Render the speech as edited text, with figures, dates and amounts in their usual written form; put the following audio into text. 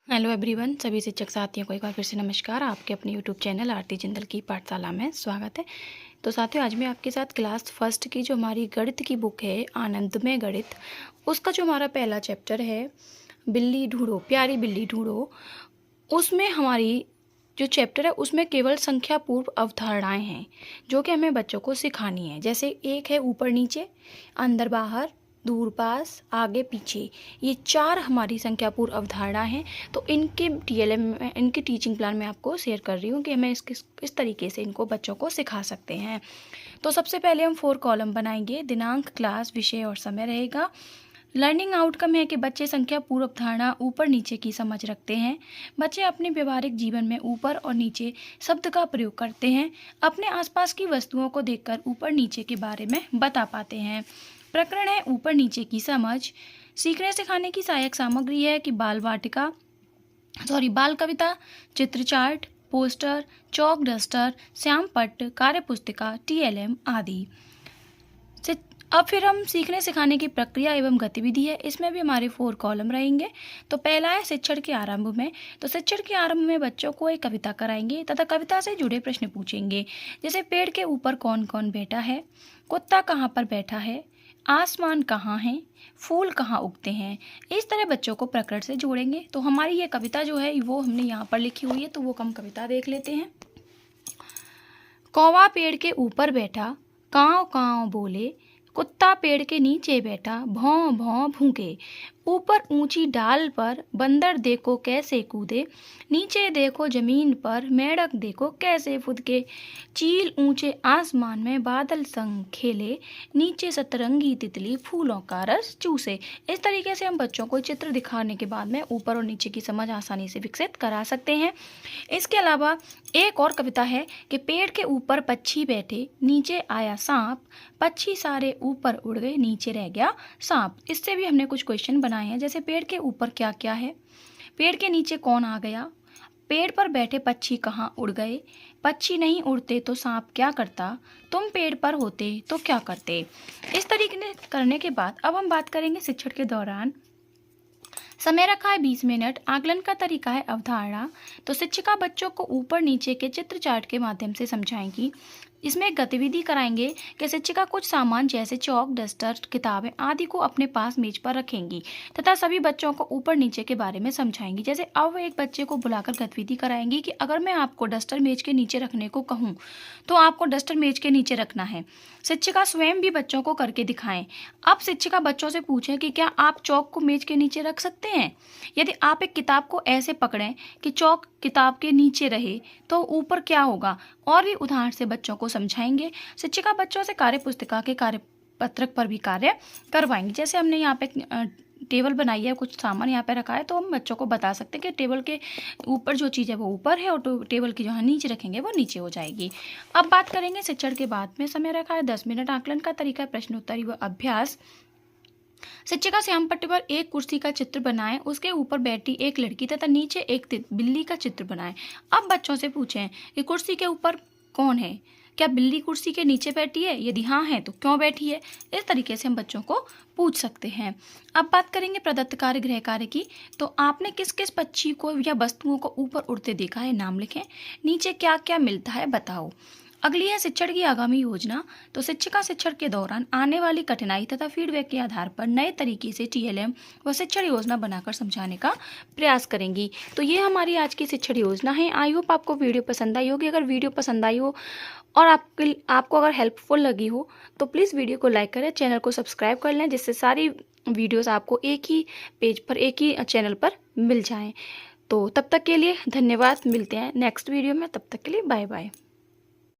Hello everyone, सभी शिक्षक साथियों को एक बार फिर से नमस्कार। आपके अपने यूट्यूब चैनल आरती जिंदल की पाठशाला में स्वागत है। तो साथियों, आज मैं आपके साथ क्लास फर्स्ट की जो हमारी गणित की बुक है आनंदमय गणित, उसका जो हमारा पहला चैप्टर है बिल्ली ढूंढो, प्यारी बिल्ली ढूंढो, उसमें हमारी जो चैप्टर है उसमें केवल संख्या पूर्व अवधारणाएं हैं जो कि हमें बच्चों को सिखानी है। जैसे एक है ऊपर नीचे, अंदर बाहर, दूर पास, आगे पीछे, ये चार हमारी संख्या पूर्व अवधारणा हैं। तो इनके टीएलएम में, इनके टीचिंग प्लान में आपको शेयर कर रही हूँ कि हमें किस तरीके से इनको बच्चों को सिखा सकते हैं। तो सबसे पहले हम 4 कॉलम बनाएंगे। दिनांक, क्लास, विषय और समय रहेगा। लर्निंग आउटकम है कि बच्चे संख्या पूर्व अवधारणा ऊपर नीचे की समझ रखते हैं। बच्चे अपने व्यवहारिक जीवन में ऊपर और नीचे शब्द का प्रयोग करते हैं। अपने आसपास की वस्तुओं को देखकर ऊपर नीचे के बारे में बता पाते हैं। प्रकरण है ऊपर नीचे की समझ। सीखने सिखाने की सहायक सामग्री है कि बाल कविता, चित्र चार्ट, पोस्टर, चौक डस्टर, श्याम पट्ट, कार्य पुस्तिका, टीएलएम आदि। अब फिर हम सीखने सिखाने की प्रक्रिया एवं गतिविधि है, इसमें भी हमारे 4 कॉलम रहेंगे। तो पहला है शिक्षण के आरंभ में। तो शिक्षण के आरंभ में बच्चों को एक कविता कराएंगे तथा कविता से जुड़े प्रश्न पूछेंगे। जैसे पेड़ के ऊपर कौन कौन बैठा है, कुत्ता कहाँ पर बैठा है, आसमान कहाँ है, फूल कहाँ उगते हैं। इस तरह बच्चों को प्रकृति से जोड़ेंगे। तो हमारी ये कविता जो है वो हमने यहाँ पर लिखी हुई है, तो वो हम कविता देख लेते हैं। कौवा पेड़ के ऊपर बैठा, कांव कांव बोले, कुत्ता पेड़ के नीचे बैठा, भौं भौं भूके। ऊपर ऊंची डाल पर बंदर देखो कैसे कूदे, नीचे देखो जमीन पर मेंढक देखो कैसे फुदके। चील ऊंचे आसमान में बादल संग खेले, नीचे सतरंगी तितली फूलों का रस चूसे। इस तरीके से हम बच्चों को चित्र दिखाने के बाद में ऊपर और नीचे की समझ आसानी से विकसित करा सकते हैं। इसके अलावा एक और कविता है कि पेड़ के ऊपर पक्षी बैठे, नीचे आया सांप, पक्षी सारे ऊपर उड़ गए, नीचे रह गया सांप। इससे भी हमने कुछ क्वेश्चन बनाए हैं। जैसे पेड़ के ऊपर क्या क्या है, पेड़ के नीचे कौन आ गया, पेड़ पर बैठे पक्षी कहाँ उड़ गए, पक्षी नहीं उड़ते तो सांप क्या करता, तुम पेड़ पर होते तो क्या करते। इस तरीके से करने के बाद अब हम बात करेंगे शिक्षण के दौरान। समय रखा है 20 मिनट। आकलन का तरीका है अवधारणा। तो शिक्षिका बच्चों को ऊपर नीचे के चित्र चार्ट के माध्यम से समझाएंगी। इसमें एक गतिविधि कराएंगे कि शिक्षिका कुछ सामान जैसे चौक, डस्टर, किताबें आदि को अपने पास मेज पर रखेंगी तथा सभी बच्चों को ऊपर नीचे के बारे में समझाएंगी। जैसे अब एक बच्चे को बुलाकर गतिविधि कराएंगी कि अगर मैं आपको डस्टर मेज के नीचे रखने को कहूँ तो आपको डस्टर मेज के नीचे रखना है। शिक्षिका स्वयं भी बच्चों को करके दिखाएं। अब शिक्षिका बच्चों से पूछें कि क्या आप चौक को मेज के नीचे रख सकते हैं। यदि आप एक किताब को ऐसे पकड़ें कि चौक किताब के नीचे रहे तो ऊपर क्या होगा, और भी उदाहरण से बच्चों को समझाएंगे। शिक्षिका बच्चों से कार्य पुस्तिका के कार्य पत्रक पर भी कार्य करवाएंगे। जैसे हमने यहाँ पे टेबल बनाई है, कुछ सामान यहाँ पे रखा है, तो हम बच्चों को बता सकते हैं कि टेबल के ऊपर जो चीज़ है वो ऊपर है और टेबल की जो है नीचे रखेंगे वो नीचे हो जाएगी। अब बात करेंगे शिक्षण के बाद में। समय रखा है 10 मिनट। आकलन का तरीका है प्रश्नोत्तरी व अभ्यास। शिक्षिका श्याम पट्टी पर एक कुर्सी का चित्र बनाएं, उसके ऊपर बैठी एक लड़की तथा नीचे एक बिल्ली का चित्र बनाएं। अब बच्चों से पूछें कि कुर्सी के ऊपर कौन है, क्या बिल्ली कुर्सी के नीचे बैठी है, यदि हाँ है तो क्यों बैठी है। इस तरीके से हम बच्चों को पूछ सकते हैं। अब बात करेंगे प्रदत्त कार्य गृह कार्य की। तो आपने किस किस पक्षी को या वस्तुओं को ऊपर उड़ते देखा है, नाम लिखें। नीचे क्या क्या मिलता है बताओ। अगली है शिक्षण की आगामी योजना। तो शिक्षिका शिक्षण के दौरान आने वाली कठिनाई तथा फीडबैक के आधार पर नए तरीके से टीएलएम व शिक्षण योजना बनाकर समझाने का प्रयास करेंगी। तो ये हमारी आज की शिक्षण योजना है। आई होप आपको वीडियो पसंद आई होगी। अगर वीडियो पसंद आई हो और आपको अगर हेल्पफुल लगी हो तो प्लीज़ वीडियो को लाइक करें, चैनल को सब्सक्राइब कर लें, जिससे सारी वीडियोज़ आपको एक ही पेज पर, एक ही चैनल पर मिल जाएँ। तो तब तक के लिए धन्यवाद। मिलते हैं नेक्स्ट वीडियो में। तब तक के लिए बाय बाय।